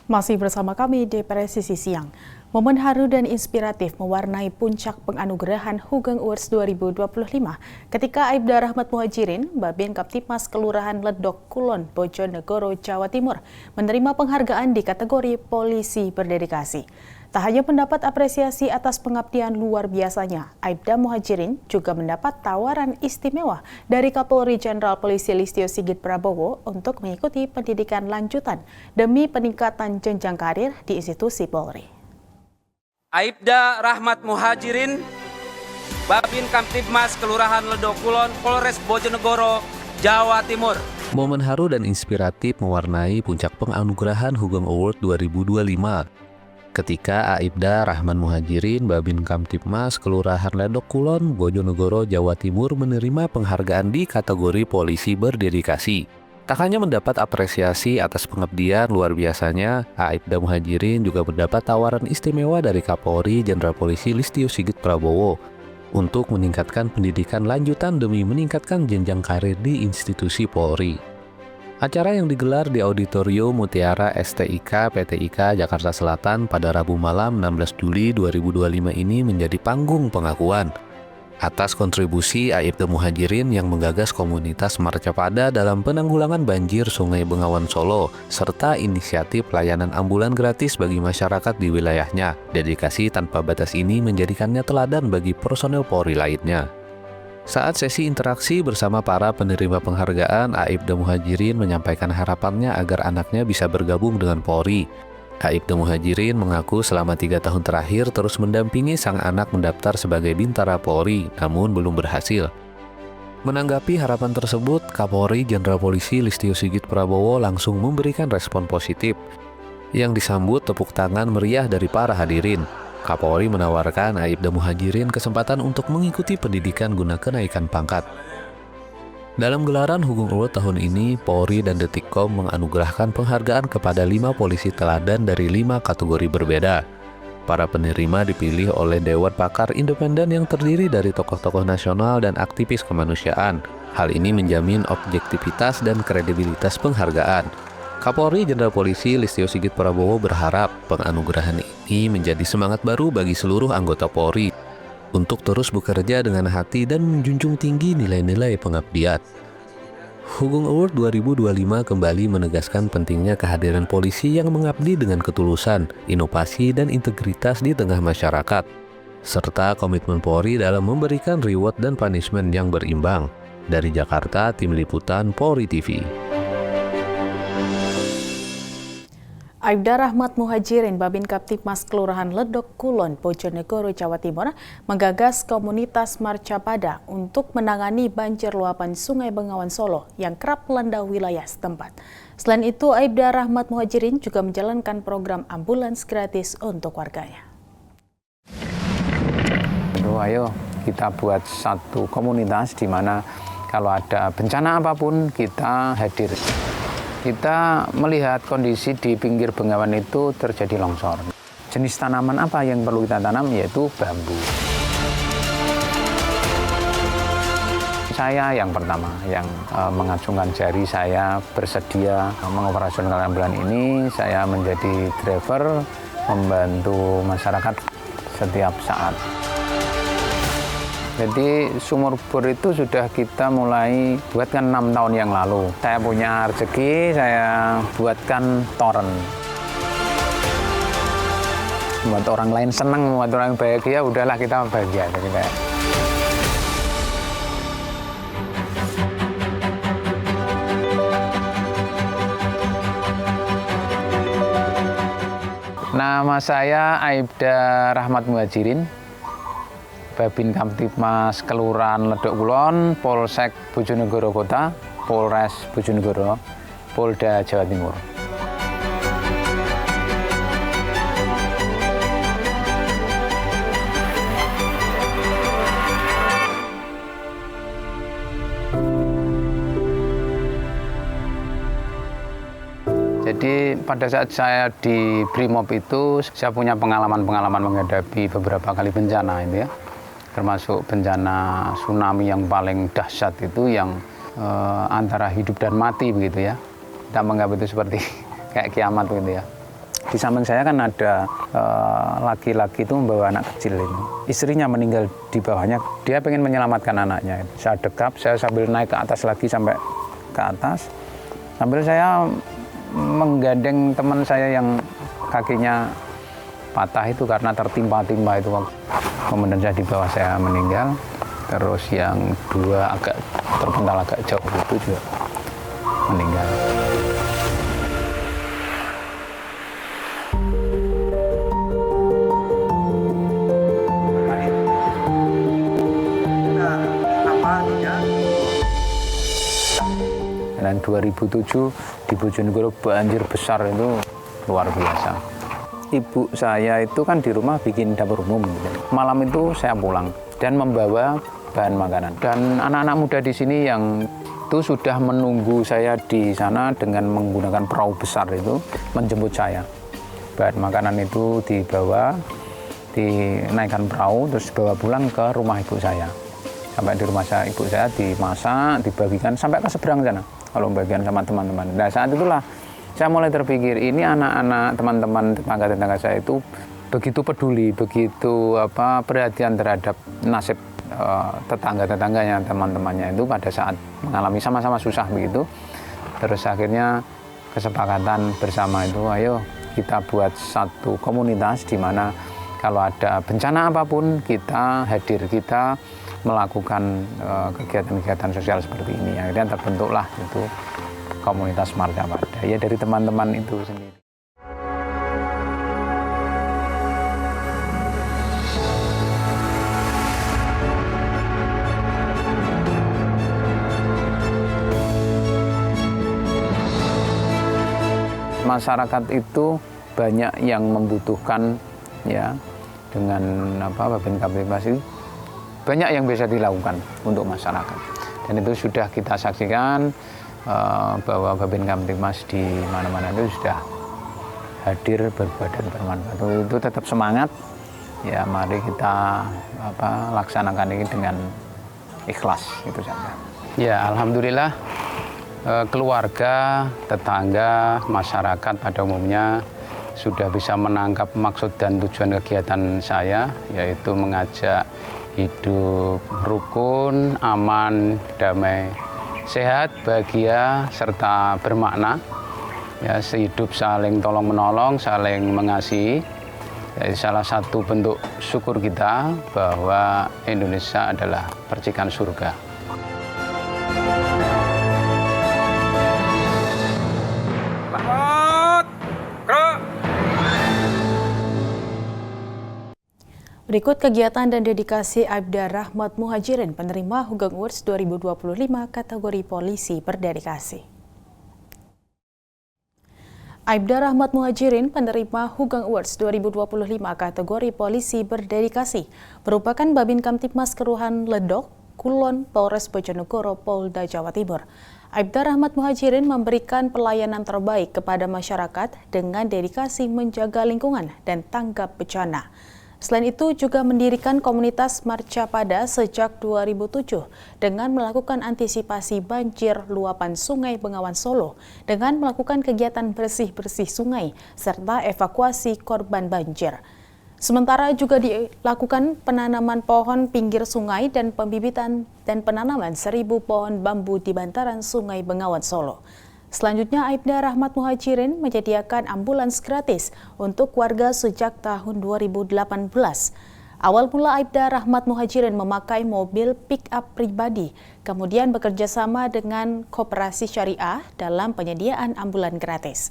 Masih bersama kami di Presisi Siang. Momen haru dan inspiratif mewarnai puncak penganugerahan Hugeng Awards 2025 ketika Aibda Rahmat Muhajirin, Babin Kaptipmas Kelurahan Ledok Kulon, Bojonegoro, Jawa Timur, menerima penghargaan di kategori polisi berdedikasi. Tak hanya mendapat apresiasi atas pengabdian luar biasanya, Aibda Muhajirin juga mendapat tawaran istimewa dari Kapolri Jenderal Polisi Listio Sigit Prabowo untuk mengikuti pendidikan lanjutan demi peningkatan jenjang karir di institusi Polri. Aibda Rahmat Muhajirin, Babin Kamtibmas Kelurahan Ledok Kulon, Polres Bojonegoro, Jawa Timur. Momen haru dan inspiratif mewarnai puncak penganugerahan Hugeng Award 2025. Ketika Aibda Rahmat Muhajirin, Babin Kamtibmas Kelurahan Ledok Kulon, Bojonegoro, Jawa Timur menerima penghargaan di kategori polisi berdedikasi. Tak hanya mendapat apresiasi atas pengabdian luar biasanya, Aibda Muhajirin juga mendapat tawaran istimewa dari Kapolri Jenderal Polisi Listio Sigit Prabowo untuk meningkatkan pendidikan lanjutan demi meningkatkan jenjang karir di institusi Polri. Acara yang digelar di Auditorium Mutiara STIK PTIK Jakarta Selatan pada Rabu malam 16 Juli 2025 ini menjadi panggung pengakuan atas kontribusi Aibda Muhajirin yang menggagas komunitas Marcapada dalam penanggulangan banjir Sungai Bengawan Solo, serta inisiatif layanan ambulan gratis bagi masyarakat di wilayahnya. Dedikasi tanpa batas ini menjadikannya teladan bagi personel Polri lainnya. Saat sesi interaksi bersama para penerima penghargaan, Aibda Muhajirin menyampaikan harapannya agar anaknya bisa bergabung dengan Polri. Aibda Muhajirin mengaku selama 3 tahun terakhir terus mendampingi sang anak mendaftar sebagai Bintara Polri, namun belum berhasil. Menanggapi harapan tersebut, Kapolri Jenderal Polisi Listio Sigit Prabowo langsung memberikan respon positif, yang disambut tepuk tangan meriah dari para hadirin. Kapolri menawarkan Aibda Muhajirin kesempatan untuk mengikuti pendidikan guna kenaikan pangkat. Dalam gelaran Hugeng Award tahun ini, Polri dan Detikcom menganugerahkan penghargaan kepada 5 polisi teladan dari 5 kategori berbeda. Para penerima dipilih oleh Dewan Pakar Independen yang terdiri dari tokoh-tokoh nasional dan aktivis kemanusiaan. Hal ini menjamin objektivitas dan kredibilitas penghargaan. Kapolri Jenderal Polisi Listio Sigit Prabowo berharap penganugerahan ini menjadi semangat baru bagi seluruh anggota Polri untuk terus bekerja dengan hati dan menjunjung tinggi nilai-nilai pengabdian. Hugeng Award 2025 kembali menegaskan pentingnya kehadiran polisi yang mengabdi dengan ketulusan, inovasi, dan integritas di tengah masyarakat, serta komitmen Polri dalam memberikan reward dan punishment yang berimbang. Dari Jakarta, Tim Liputan Polri TV. Aibda Rahmat Muhajirin, Babin Kaptipmas Kelurahan Ledok Kulon, Bojonegoro, Jawa Timur, menggagas komunitas Marcapada untuk menangani banjir luapan Sungai Bengawan Solo yang kerap melanda wilayah setempat. Selain itu, Aibda Rahmat Muhajirin juga menjalankan program ambulans gratis untuk warganya. Ayo kita buat satu komunitas di mana kalau ada bencana apapun kita hadir. Kita melihat kondisi di pinggir Bengawan itu terjadi longsor. Jenis tanaman apa yang perlu kita tanam, yaitu bambu. Saya yang pertama yang mengacungkan jari, saya bersedia mengoperasionalkan ambulan ini. Saya menjadi driver, membantu masyarakat setiap saat. Jadi sumur bor itu sudah kita mulai buatkan 6 tahun yang lalu. Saya punya rezeki, saya buatkan toren. Buat orang lain senang, buat orang bahagia, udahlah kita bahagia. Nama saya Aibda Rahmat Muhajirin, Babin Kamtipmas Kelurahan Ledok Kulon, Polsek Bojonegoro Kota, Polres Bojonegoro, Polda Jawa Timur. Jadi pada saat saya di Brimob itu, saya punya pengalaman menghadapi beberapa kali bencana itu ya. Termasuk bencana tsunami yang paling dahsyat itu yang antara hidup dan mati begitu ya. Kita menganggap itu seperti kayak kiamat gitu ya. Di samping saya kan ada laki-laki itu membawa anak kecil ini. Istrinya meninggal di bawahnya, dia pengen menyelamatkan anaknya. Saya dekap, saya sambil naik ke atas lagi sampai ke atas. Sambil saya menggandeng teman saya yang kakinya patah itu karena tertimpa-timpa itu. Kemudian saya di bawah saya meninggal. Terus yang dua agak terpental agak jauh itu juga meninggal. Dan 2007 di Bojonegoro banjir besar itu luar biasa. Ibu saya itu kan di rumah bikin dapur umum. Malam itu saya pulang dan membawa bahan makanan. Dan anak-anak muda di sini yang itu sudah menunggu saya di sana dengan menggunakan perahu besar itu menjemput saya. Bahan makanan itu dibawa, dinaikkan perahu terus dibawa pulang ke rumah ibu saya. Sampai di rumah saya, ibu saya dimasak, dibagikan sampai ke seberang sana. Kalau bagian sama teman-teman. Nah saat itulah saya mulai terpikir, ini anak-anak teman-teman tetangga-tetangga saya itu begitu peduli, begitu perhatian terhadap nasib tetangga-tetangganya, teman-temannya itu pada saat mengalami sama-sama susah begitu. Terus akhirnya kesepakatan bersama itu, ayo kita buat satu komunitas di mana kalau ada bencana apapun kita hadir, kita melakukan kegiatan-kegiatan sosial seperti ini. Akhirnya terbentuklah itu komunitas Marga Pada, ya dari teman-teman itu sendiri. Masyarakat itu banyak yang membutuhkan, ya, dengan Babin Kamtibmas itu banyak yang bisa dilakukan untuk masyarakat. Dan itu sudah kita saksikan bahwa Babin Kamtibmas di mana-mana itu sudah hadir berbuat dan bermanfaat. Itu tetap semangat. Ya, mari kita laksanakan ini dengan ikhlas, itu saja. Ya, alhamdulillah keluarga, tetangga, masyarakat pada umumnya sudah bisa menangkap maksud dan tujuan kegiatan saya, yaitu mengajak hidup rukun, aman, damai, sehat, bahagia, serta bermakna. Ya, sehidup saling tolong-menolong, saling mengasihi. Jadi salah satu bentuk syukur kita bahwa Indonesia adalah percikan surga. Berikut kegiatan dan dedikasi Aibda Rahmat Muhajirin penerima Hugeng Awards 2025 kategori polisi berdedikasi. Aibda Rahmat Muhajirin penerima Hugeng Awards 2025 kategori polisi berdedikasi merupakan Babin Kamtibmas Kelurahan Ledok, Kulon, Polres Bojonegoro, Polda Jawa Timur. Aibda Rahmat Muhajirin memberikan pelayanan terbaik kepada masyarakat dengan dedikasi menjaga lingkungan dan tanggap bencana. Selain itu juga mendirikan komunitas Marga Pada sejak 2007 dengan melakukan antisipasi banjir luapan Sungai Bengawan Solo dengan melakukan kegiatan bersih-bersih sungai serta evakuasi korban banjir. Sementara juga dilakukan penanaman pohon pinggir sungai dan pembibitan dan penanaman 1.000 pohon bambu di bantaran Sungai Bengawan Solo. Selanjutnya, Aibda Rahmat Muhajirin menyediakan ambulans gratis untuk warga sejak tahun 2018. Awal mula Aibda Rahmat Muhajirin memakai mobil pick-up pribadi, kemudian bekerja sama dengan Koperasi Syariah dalam penyediaan ambulan gratis.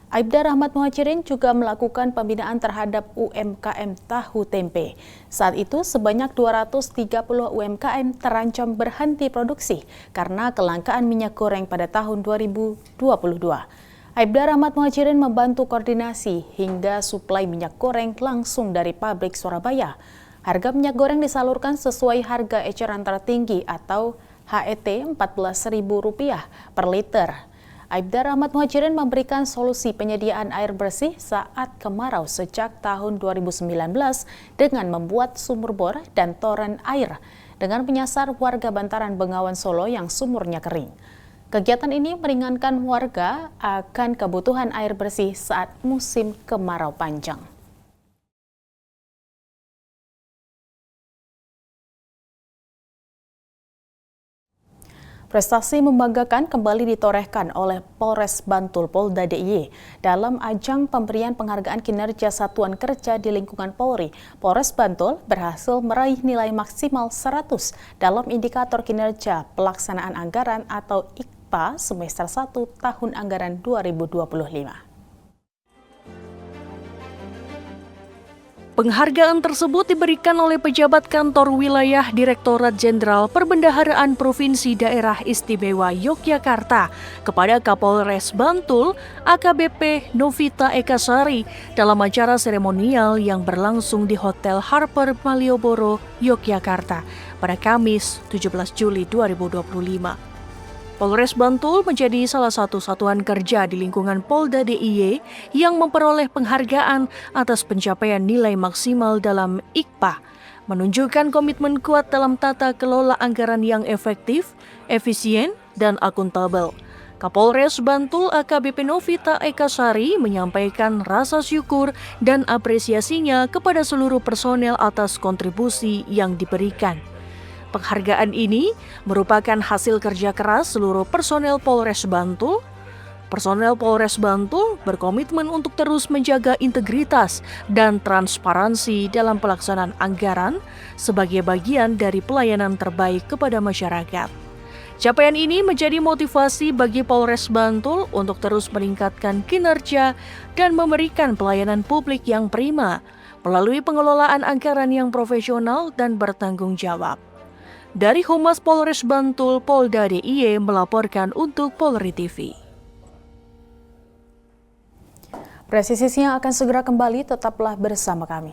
Aibda Rahmat Muhajirin juga melakukan pembinaan terhadap UMKM tahu tempe. Saat itu sebanyak 230 UMKM terancam berhenti produksi karena kelangkaan minyak goreng pada tahun 2022. Aibda Rahmat Muhajirin membantu koordinasi hingga suplai minyak goreng langsung dari pabrik Surabaya. Harga minyak goreng disalurkan sesuai harga eceran tertinggi atau HET Rp14.000 per liter. Aibda Rahmat Muhajirin memberikan solusi penyediaan air bersih saat kemarau sejak tahun 2019 dengan membuat sumur bor dan toren air dengan menyasar warga bantaran Bengawan Solo yang sumurnya kering. Kegiatan ini meringankan warga akan kebutuhan air bersih saat musim kemarau panjang. Prestasi membanggakan kembali ditorehkan oleh Polres Bantul Polda DIY dalam ajang pemberian penghargaan kinerja satuan kerja di lingkungan Polri. Polres Bantul berhasil meraih nilai maksimal 100 dalam indikator kinerja pelaksanaan anggaran atau IKPA semester 1 tahun anggaran 2025. Penghargaan tersebut diberikan oleh pejabat kantor wilayah Direktorat Jenderal Perbendaharaan Provinsi Daerah Istimewa Yogyakarta kepada Kapolres Bantul AKBP Novita Ekasari dalam acara seremonial yang berlangsung di Hotel Harper Malioboro, Yogyakarta pada Kamis 17 Juli 2025. Polres Bantul menjadi salah satu satuan kerja di lingkungan Polda DIY yang memperoleh penghargaan atas pencapaian nilai maksimal dalam IKPA, menunjukkan komitmen kuat dalam tata kelola anggaran yang efektif, efisien, dan akuntabel. Kapolres Bantul AKBP Novita Ekasari menyampaikan rasa syukur dan apresiasinya kepada seluruh personel atas kontribusi yang diberikan. Penghargaan ini merupakan hasil kerja keras seluruh personel Polres Bantul. Personel Polres Bantul berkomitmen untuk terus menjaga integritas dan transparansi dalam pelaksanaan anggaran sebagai bagian dari pelayanan terbaik kepada masyarakat. Capaian ini menjadi motivasi bagi Polres Bantul untuk terus meningkatkan kinerja dan memberikan pelayanan publik yang prima melalui pengelolaan anggaran yang profesional dan bertanggung jawab. Dari Humas Polres Bantul, Polda DIY melaporkan untuk Polri TV. Presisi Siang akan segera kembali, tetaplah bersama kami.